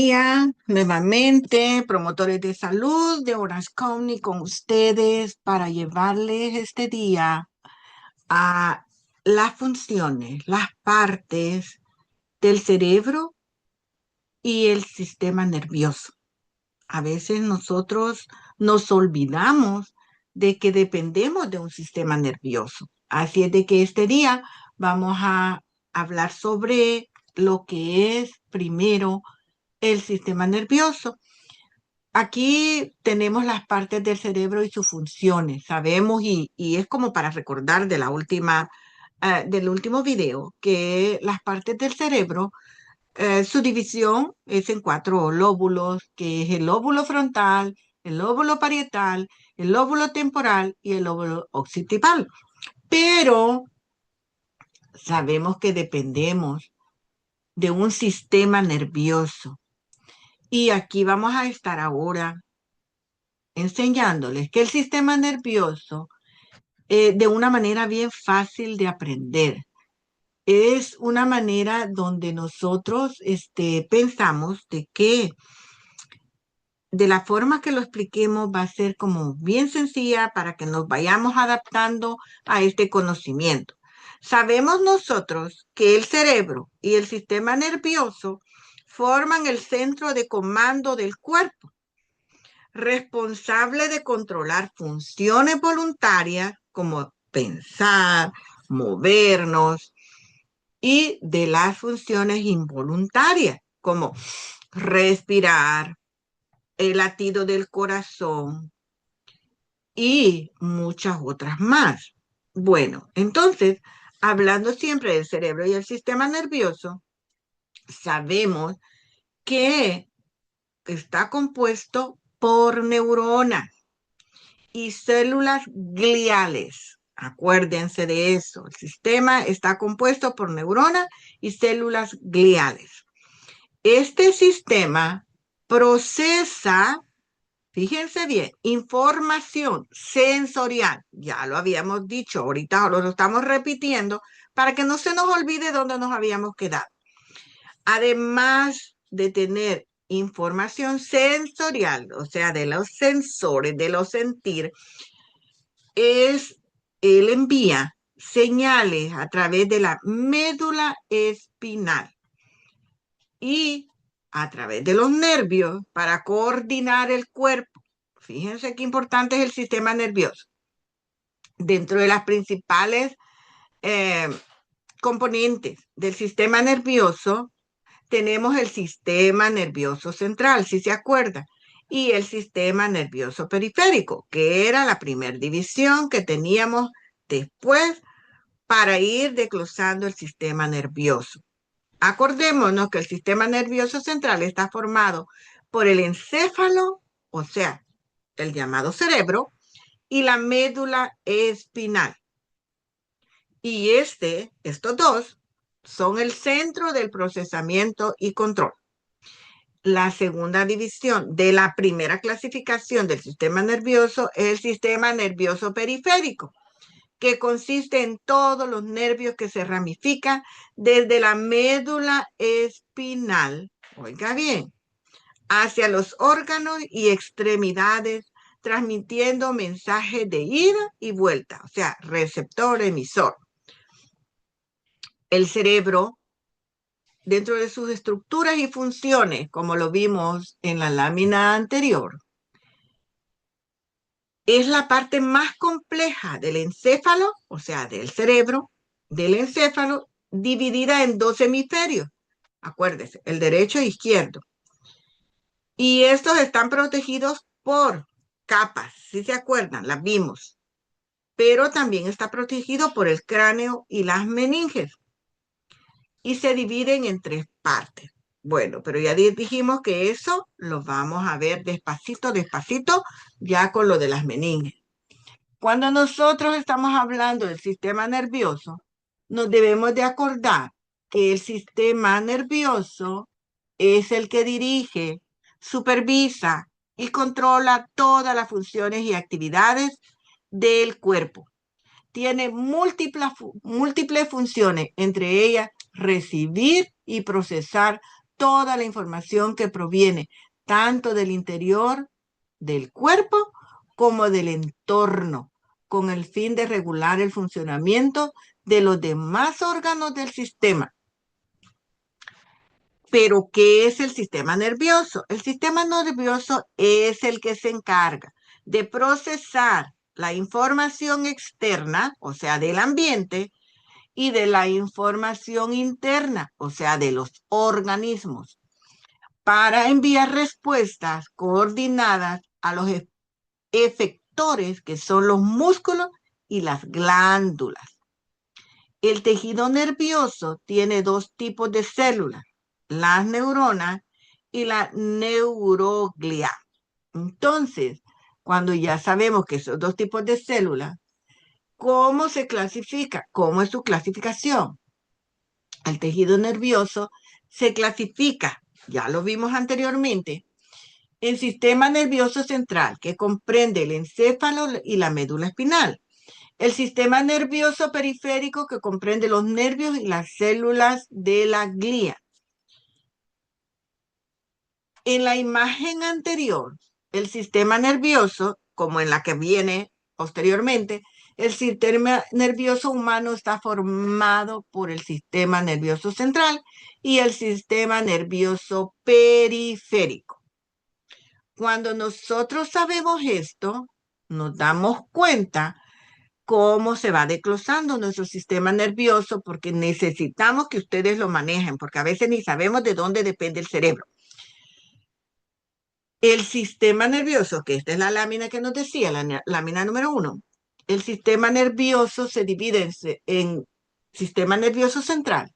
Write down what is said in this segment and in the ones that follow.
Día, nuevamente, promotores de salud de Orange County con ustedes para llevarles este día a las funciones, las partes del cerebro y el sistema nervioso. A veces nosotros nos olvidamos de que dependemos de un sistema nervioso. Así es de que este día vamos a hablar sobre lo que es primero el sistema nervioso. Aquí tenemos las partes del cerebro y sus funciones. Sabemos y es como para recordar de del último video, que las partes del cerebro, su división es en cuatro lóbulos, que es el lóbulo frontal, el lóbulo parietal, el lóbulo temporal y el lóbulo occipital. Pero sabemos que dependemos de un sistema nervioso. Y aquí vamos a estar ahora enseñándoles que el sistema nervioso, de una manera bien fácil de aprender, es una manera donde nosotros pensamos de que de la forma que lo expliquemos va a ser como bien sencilla para que nos vayamos adaptando a este conocimiento. Sabemos nosotros que el cerebro y el sistema nervioso forman el centro de comando del cuerpo, responsable de controlar funciones voluntarias como pensar, movernos, y de las funciones involuntarias como respirar, el latido del corazón y muchas otras más. Bueno, entonces, hablando siempre del cerebro y el sistema nervioso, sabemos que está compuesto por neuronas y células gliales. Acuérdense de eso. El sistema está compuesto por neuronas y células gliales. Este sistema procesa, fíjense bien, información sensorial. Ya lo habíamos dicho, ahorita lo estamos repitiendo para que no se nos olvide dónde nos habíamos quedado. Además de tener información sensorial, o sea, de los sensores, de los sentir, él envía señales a través de la médula espinal y a través de los nervios para coordinar el cuerpo. Fíjense qué importante es el sistema nervioso. Dentro de las principales eh, componentes del sistema nervioso, tenemos el sistema nervioso central, si se acuerda, y el sistema nervioso periférico, que era la primera división que teníamos después para ir desglosando el sistema nervioso. Acordémonos que el sistema nervioso central está formado por el encéfalo, o sea, el llamado cerebro, y la médula espinal. Y estos dos son el centro del procesamiento y control. La segunda división de la primera clasificación del sistema nervioso es el sistema nervioso periférico, que consiste en todos los nervios que se ramifican desde la médula espinal, oiga bien, hacia los órganos y extremidades, transmitiendo mensajes de ida y vuelta, o sea, receptor, emisor. El cerebro, dentro de sus estructuras y funciones, como lo vimos en la lámina anterior, es la parte más compleja del encéfalo, o sea, del cerebro, del encéfalo, dividida en dos hemisferios. Acuérdese, el derecho e izquierdo. Y estos están protegidos por capas, si se acuerdan, las vimos. Pero también está protegido por el cráneo y las meninges. Y se dividen en tres partes. Bueno, pero ya dijimos que eso lo vamos a ver despacito, despacito, ya con lo de las meninges. Cuando nosotros estamos hablando del sistema nervioso, nos debemos de acordar que el sistema nervioso es el que dirige, supervisa y controla todas las funciones y actividades del cuerpo. Tiene múltiples funciones, entre ellas recibir y procesar toda la información que proviene tanto del interior del cuerpo como del entorno, con el fin de regular el funcionamiento de los demás órganos del sistema. Pero, ¿qué es el sistema nervioso? El sistema nervioso es el que se encarga de procesar la información externa, o sea, del ambiente, y de la información interna, o sea, de los organismos, para enviar respuestas coordinadas a los efectores que son los músculos y las glándulas. El tejido nervioso tiene dos tipos de células, las neuronas y la neuroglia. Entonces, cuando ya sabemos que esos dos tipos de células, ¿cómo se clasifica? ¿Cómo es su clasificación? El tejido nervioso se clasifica, ya lo vimos anteriormente, en sistema nervioso central, que comprende el encéfalo y la médula espinal. El sistema nervioso periférico, que comprende los nervios y las células de la glía. En la imagen anterior, el sistema nervioso, como en la que viene posteriormente, el sistema nervioso humano está formado por el sistema nervioso central y el sistema nervioso periférico. Cuando nosotros sabemos esto, nos damos cuenta cómo se va desglosando nuestro sistema nervioso, porque necesitamos que ustedes lo manejen, porque a veces ni sabemos de dónde depende el cerebro. El sistema nervioso, que esta es la lámina que nos decía, la lámina número 1, el sistema nervioso se divide en sistema nervioso central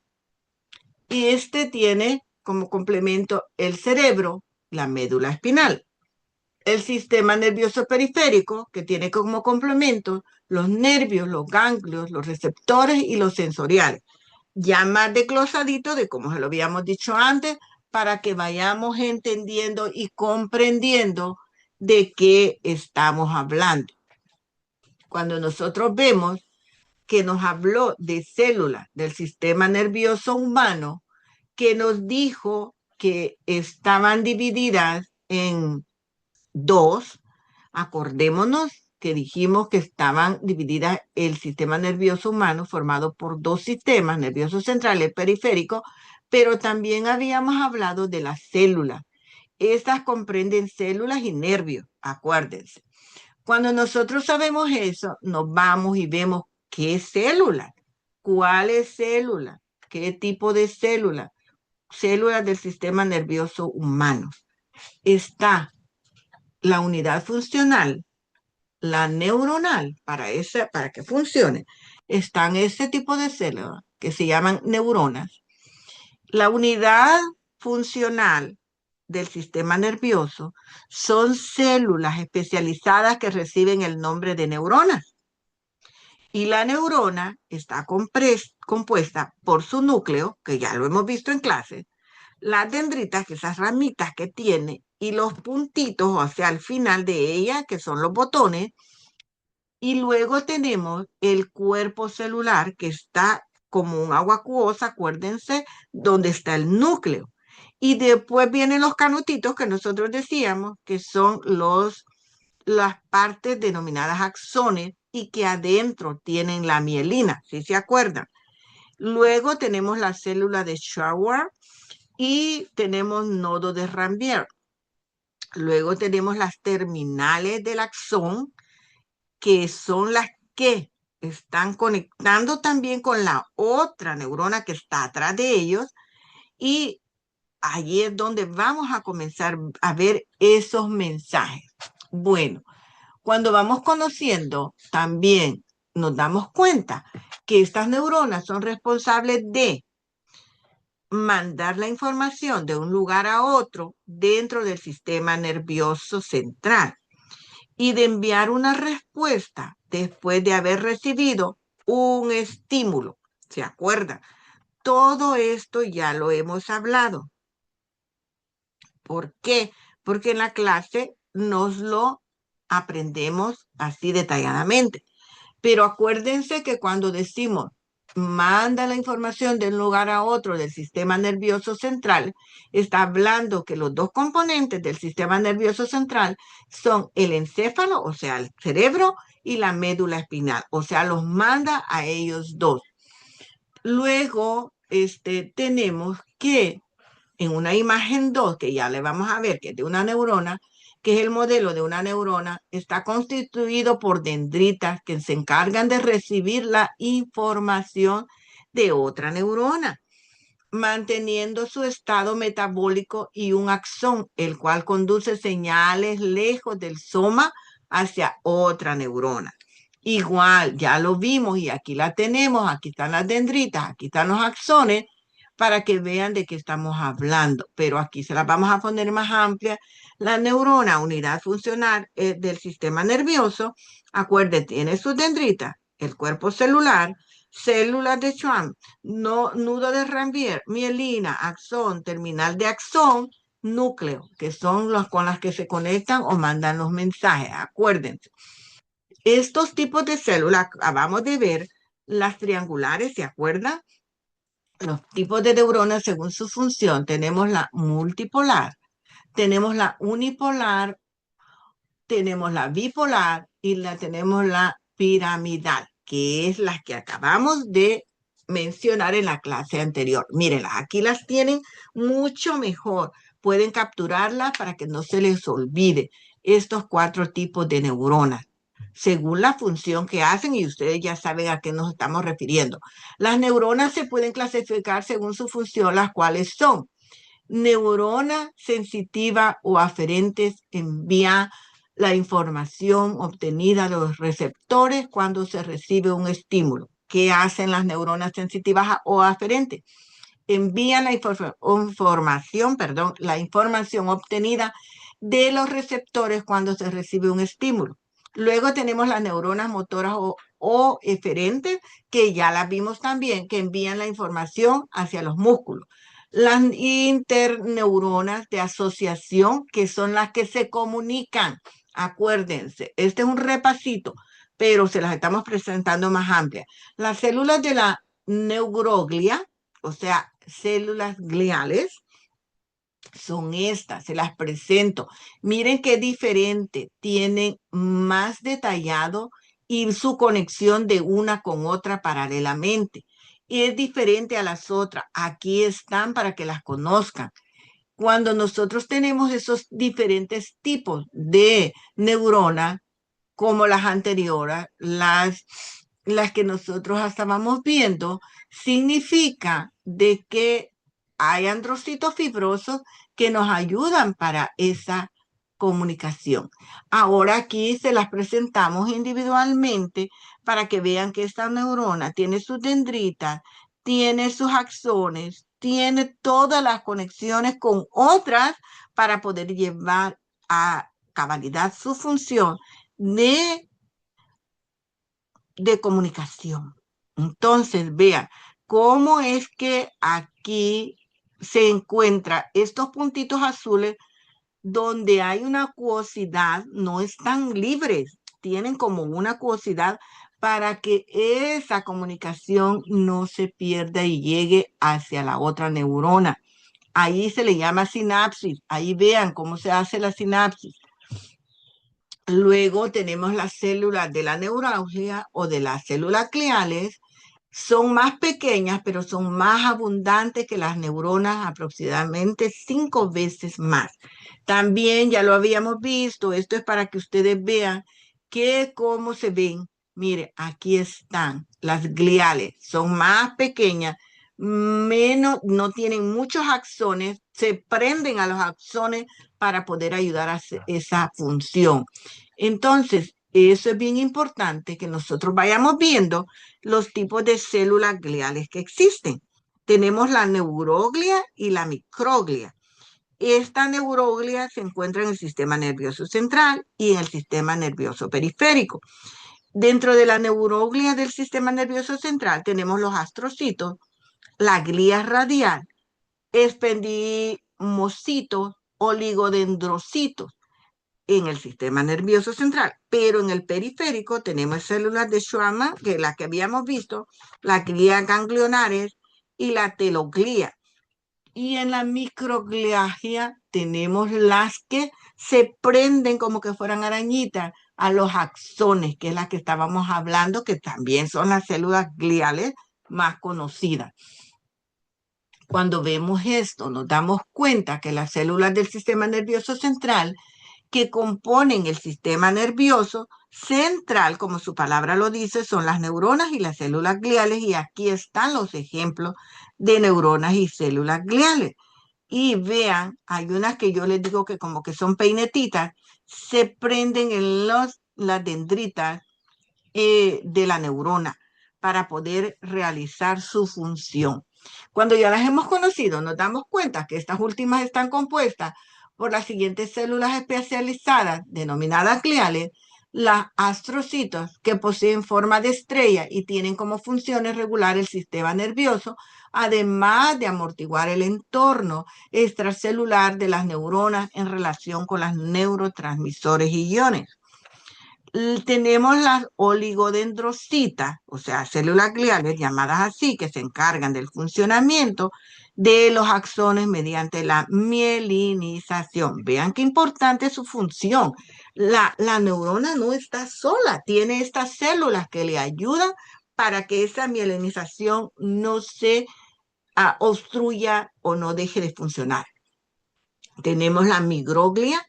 y este tiene como complemento el cerebro, la médula espinal. El sistema nervioso periférico, que tiene como complemento los nervios, los ganglios, los receptores y los sensoriales. Ya más desglosadito de como se lo habíamos dicho antes, para que vayamos entendiendo y comprendiendo de qué estamos hablando. Cuando nosotros vemos que nos habló de células del sistema nervioso humano, que nos dijo que estaban divididas en dos, acordémonos que dijimos que estaban divididas el sistema nervioso humano formado por dos sistemas, nervioso central y periférico, pero también habíamos hablado de las células. Estas comprenden células y nervios, acuérdense. Cuando nosotros sabemos eso, nos vamos y vemos qué célula, cuáles células, qué tipo de célula, células del sistema nervioso humano. Está la unidad funcional, la neuronal, para que funcione, están ese tipo de células que se llaman neuronas. La unidad funcional del sistema nervioso son células especializadas que reciben el nombre de neuronas. Y la neurona está compuesta por su núcleo, que ya lo hemos visto en clase, las dendritas, que esas ramitas que tiene, y los puntitos hacia el final de ella, que son los botones, y luego tenemos el cuerpo celular, que está como un agua acuosa, acuérdense, donde está el núcleo. Y después vienen los canutitos que nosotros decíamos, que son las partes denominadas axones y que adentro tienen la mielina, ¿sí se acuerdan? Luego tenemos la célula de Schwartz y tenemos nodo de Ranvier. Luego tenemos las terminales del axón, que son las que están conectando también con la otra neurona que está atrás de ellos, y allí es donde vamos a comenzar a ver esos mensajes. Bueno, cuando vamos conociendo, también nos damos cuenta que estas neuronas son responsables de mandar la información de un lugar a otro dentro del sistema nervioso central y de enviar una respuesta después de haber recibido un estímulo. ¿Se acuerdan? Todo esto ya lo hemos hablado. ¿Por qué? Porque en la clase nos lo aprendemos así detalladamente. Pero acuérdense que cuando decimos manda la información de un lugar a otro del sistema nervioso central, está hablando que los dos componentes del sistema nervioso central son el encéfalo, o sea, el cerebro, y la médula espinal, o sea, los manda a ellos dos. Luego, tenemos que en una imagen 2 que ya le vamos a ver, que es de una neurona, que es el modelo de una neurona, está constituido por dendritas que se encargan de recibir la información de otra neurona, manteniendo su estado metabólico, y un axón, el cual conduce señales lejos del soma hacia otra neurona. Igual, ya lo vimos y aquí la tenemos, aquí están las dendritas, aquí están los axones, para que vean de qué estamos hablando, pero aquí se las vamos a poner más amplia. La neurona, unidad funcional del sistema nervioso, acuérdense, tiene sus dendritas, el cuerpo celular, células de Schwann, no, nudo de Ranvier, mielina, axón, terminal de axón, núcleo, que son los con las que se conectan o mandan los mensajes. Acuérdense, estos tipos de células acabamos de ver, las triangulares, ¿se acuerdan? Los tipos de neuronas según su función, tenemos la multipolar, tenemos la unipolar, tenemos la bipolar y tenemos la piramidal, que es la que acabamos de mencionar en la clase anterior. Mírenlas, aquí las tienen mucho mejor. Pueden capturarlas para que no se les olvide estos 4 tipos de neuronas, según la función que hacen, y ustedes ya saben a qué nos estamos refiriendo. Las neuronas se pueden clasificar según su función, las cuales son neurona sensitiva o aferentes, envía la información obtenida a los receptores cuando se recibe un estímulo. ¿Qué hacen las neuronas sensitivas o aferentes? Envían la información obtenida de los receptores cuando se recibe un estímulo. Luego tenemos las neuronas motoras o eferentes, que ya las vimos también, que envían la información hacia los músculos. Las interneuronas de asociación, que son las que se comunican. Acuérdense, este es un repasito, pero se las estamos presentando más amplias. Las células de la neuroglia, o sea, células gliales, son estas, se las presento. Miren qué diferente, tienen más detallado y su conexión de una con otra paralelamente. Y es diferente a las otras. Aquí están para que las conozcan. Cuando nosotros tenemos esos diferentes tipos de neuronas, como las anteriores, las que nosotros estábamos viendo, significa de que hay androcitos fibrosos que nos ayudan para esa comunicación. Ahora aquí se las presentamos individualmente para que vean que esta neurona tiene sus dendritas, tiene sus axones, tiene todas las conexiones con otras para poder llevar a cabalidad su función de, de comunicación. Entonces, vean cómo es que aquí se encuentra estos puntitos azules donde hay una acuosidad, no están libres, tienen como una acuosidad para que esa comunicación no se pierda y llegue hacia la otra neurona. Ahí se le llama sinapsis. Ahí vean cómo se hace la sinapsis. Luego tenemos las células de la neuralgia o de las células gliales. Son más pequeñas, pero son más abundantes que las neuronas, aproximadamente 5 veces más. También ya lo habíamos visto, esto es para que ustedes vean que cómo se ven. Mire, aquí están las gliales, son más pequeñas, menos, no tienen muchos axones, se prenden a los axones para poder ayudar a hacer esa función. Entonces, eso es bien importante que nosotros vayamos viendo los tipos de células gliales que existen. Tenemos la neuroglia y la microglia. Esta neuroglia se encuentra en el sistema nervioso central y en el sistema nervioso periférico. Dentro de la neuroglia del sistema nervioso central tenemos los astrocitos, la glía radial, espendimocitos, oligodendrocitos. en el sistema nervioso central, pero en el periférico tenemos células de Schwann, que es la que habíamos visto, las glías ganglionares y la teloglía. Y en la microgliagia tenemos las que se prenden como que fueran arañitas a los axones, que es la que estábamos hablando, que también son las células gliales más conocidas. Cuando vemos esto, nos damos cuenta que las células del sistema nervioso central que componen el sistema nervioso central, como su palabra lo dice, son las neuronas y las células gliales, y aquí están los ejemplos de neuronas y células gliales. Y vean, hay unas que yo les digo que como que son peinetitas, se prenden en las dendritas de la neurona para poder realizar su función. Cuando ya las hemos conocido, nos damos cuenta que estas últimas están compuestas por las siguientes células especializadas, denominadas gliales, las astrocitos, que poseen forma de estrella y tienen como funciones regular el sistema nervioso, además de amortiguar el entorno extracelular de las neuronas en relación con los neurotransmisores y iones. Tenemos las oligodendrocitas, o sea, células gliales llamadas así, que se encargan del funcionamiento de los axones mediante la mielinización. Vean qué importante es su función. La neurona no está sola, tiene estas células que le ayudan para que esa mielinización no se obstruya o no deje de funcionar. Tenemos la migroglia,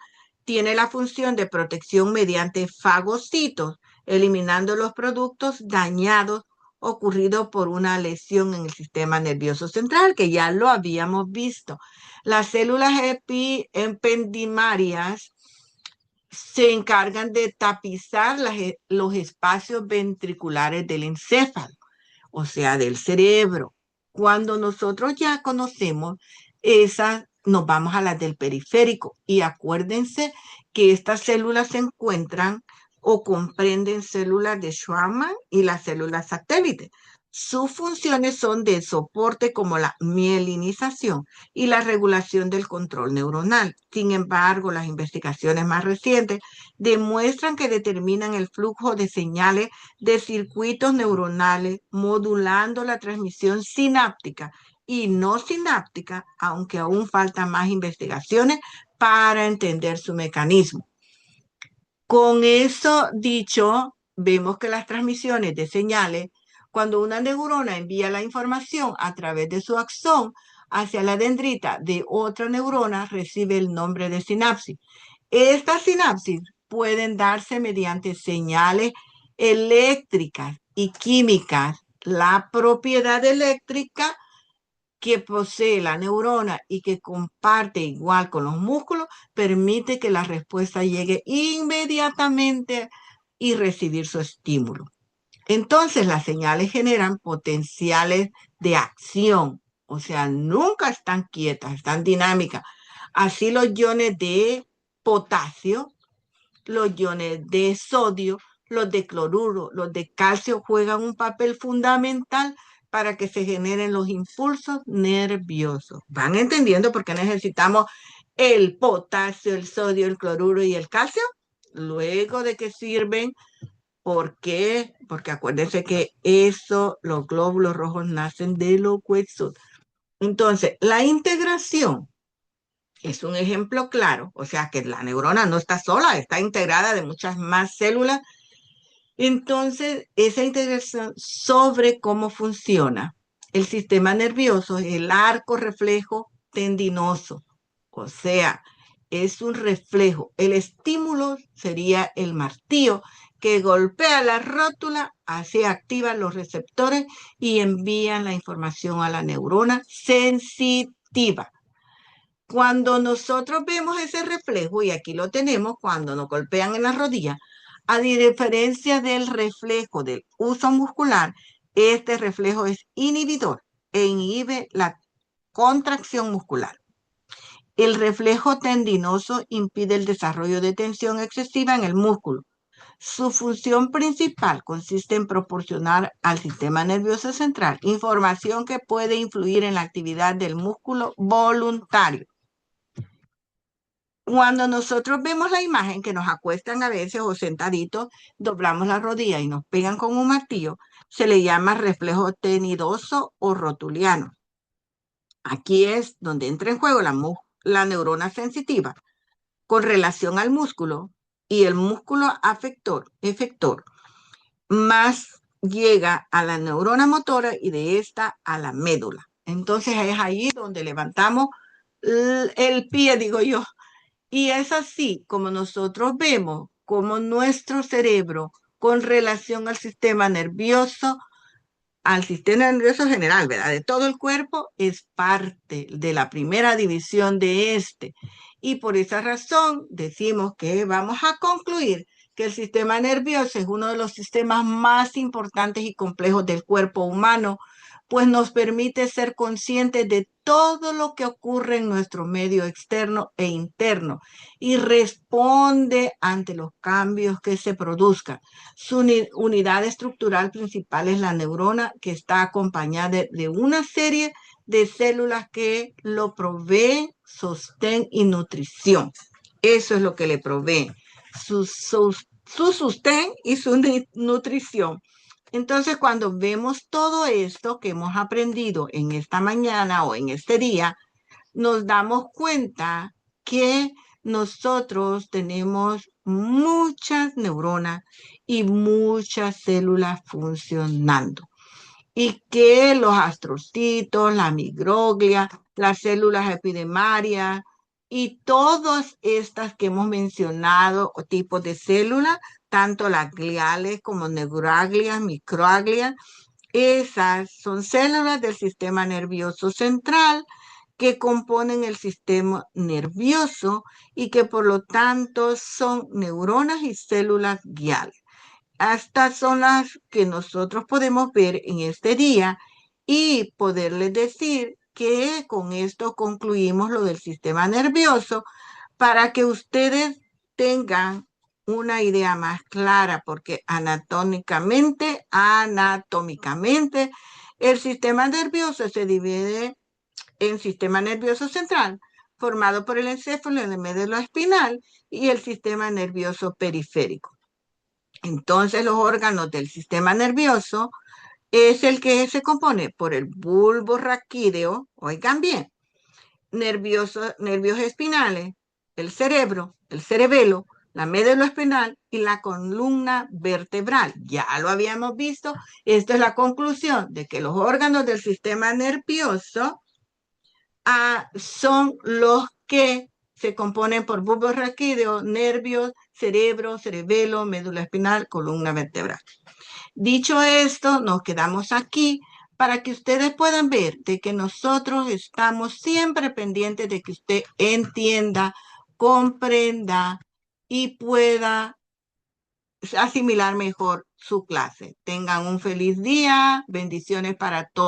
tiene la función de protección mediante fagocitos, eliminando los productos dañados ocurridos por una lesión en el sistema nervioso central, que ya lo habíamos visto. Las células ependimarias se encargan de tapizar los espacios ventriculares del encéfalo, o sea, del cerebro. Cuando nosotros ya conocemos esas, nos vamos a las del periférico, y acuérdense que estas células se encuentran o comprenden células de Schwann y las células satélites. Sus funciones son de soporte como la mielinización y la regulación del control neuronal. Sin embargo, las investigaciones más recientes demuestran que determinan el flujo de señales de circuitos neuronales, modulando la transmisión sináptica y no sináptica, aunque aún faltan más investigaciones para entender su mecanismo. Con eso dicho, vemos que las transmisiones de señales, cuando una neurona envía la información a través de su axón hacia la dendrita de otra neurona, recibe el nombre de sinapsis. Estas sinapsis pueden darse mediante señales eléctricas y químicas. La propiedad eléctrica que posee la neurona y que comparte igual con los músculos permite que la respuesta llegue inmediatamente y recibir su estímulo. Entonces las señales generan potenciales de acción, o sea, nunca están quietas, están dinámicas. Así los iones de potasio, los iones de sodio, los de cloruro, los de calcio juegan un papel fundamental para que se generen los impulsos nerviosos. ¿Van entendiendo por qué necesitamos el potasio, el sodio, el cloruro y el calcio? Luego de que sirven. ¿Por qué? Porque acuérdense que eso, los glóbulos rojos nacen de los huesos. Entonces, la integración es un ejemplo claro, o sea que la neurona no está sola, está integrada de muchas más células. Entonces, esa integración sobre cómo funciona el sistema nervioso es el arco reflejo tendinoso, o sea, es un reflejo. El estímulo sería el martillo que golpea la rótula, así activa los receptores y envían la información a la neurona sensitiva. Cuando nosotros vemos ese reflejo, y aquí lo tenemos, cuando nos golpean en la rodilla, a diferencia del reflejo del uso muscular, este reflejo es inhibidor e inhibe la contracción muscular. El reflejo tendinoso impide el desarrollo de tensión excesiva en el músculo. Su función principal consiste en proporcionar al sistema nervioso central información que puede influir en la actividad del músculo voluntario. Cuando nosotros vemos la imagen que nos acuestan a veces o sentaditos, doblamos la rodilla y nos pegan con un martillo, se le llama reflejo tenidoso o rotuliano. Aquí es donde entra en juego la neurona sensitiva con relación al músculo y el músculo efector más llega a la neurona motora y de esta a la médula. Entonces es ahí donde levantamos el pie, digo yo, y es así como nosotros vemos como nuestro cerebro con relación al sistema nervioso general, ¿verdad? De todo el cuerpo, es parte de la primera división de este. Y por esa razón decimos que vamos a concluir que el sistema nervioso es uno de los sistemas más importantes y complejos del cuerpo humano, pues nos permite ser conscientes de todo lo que ocurre en nuestro medio externo e interno y responde ante los cambios que se produzcan. Su unidad estructural principal es la neurona, que está acompañada de una serie de células que lo proveen sostén y nutrición. Eso es lo que le provee, su sostén y su nutrición. Entonces, cuando vemos todo esto que hemos aprendido en esta mañana o en este día, nos damos cuenta que nosotros tenemos muchas neuronas y muchas células funcionando y que los astrocitos, la migroglia, las células epidemarias y todas estas que hemos mencionado o tipos de células, tanto las gliales como neuraglias, microglias, esas son células del sistema nervioso central que componen el sistema nervioso y que por lo tanto son neuronas y células guiales. Estas son las que nosotros podemos ver en este día y poderles decir que con esto concluimos lo del sistema nervioso para que ustedes tengan una idea más clara, porque anatómicamente, el sistema nervioso se divide en sistema nervioso central, formado por el encéfalo, el médula espinal y el sistema nervioso periférico. Entonces, los órganos del sistema nervioso es el que se compone por el bulbo raquídeo, oigan bien, nervios espinales, el cerebro, el cerebelo, la médula espinal y la columna vertebral. Ya lo habíamos visto. Esta es la conclusión de que los órganos del sistema nervioso son los que se componen por bulbo raquídeo, nervios, cerebro, cerebelo, médula espinal, columna vertebral. Dicho esto, nos quedamos aquí para que ustedes puedan ver de que nosotros estamos siempre pendientes de que usted entienda, comprenda y pueda asimilar mejor su clase. Tengan un feliz día, bendiciones para todos.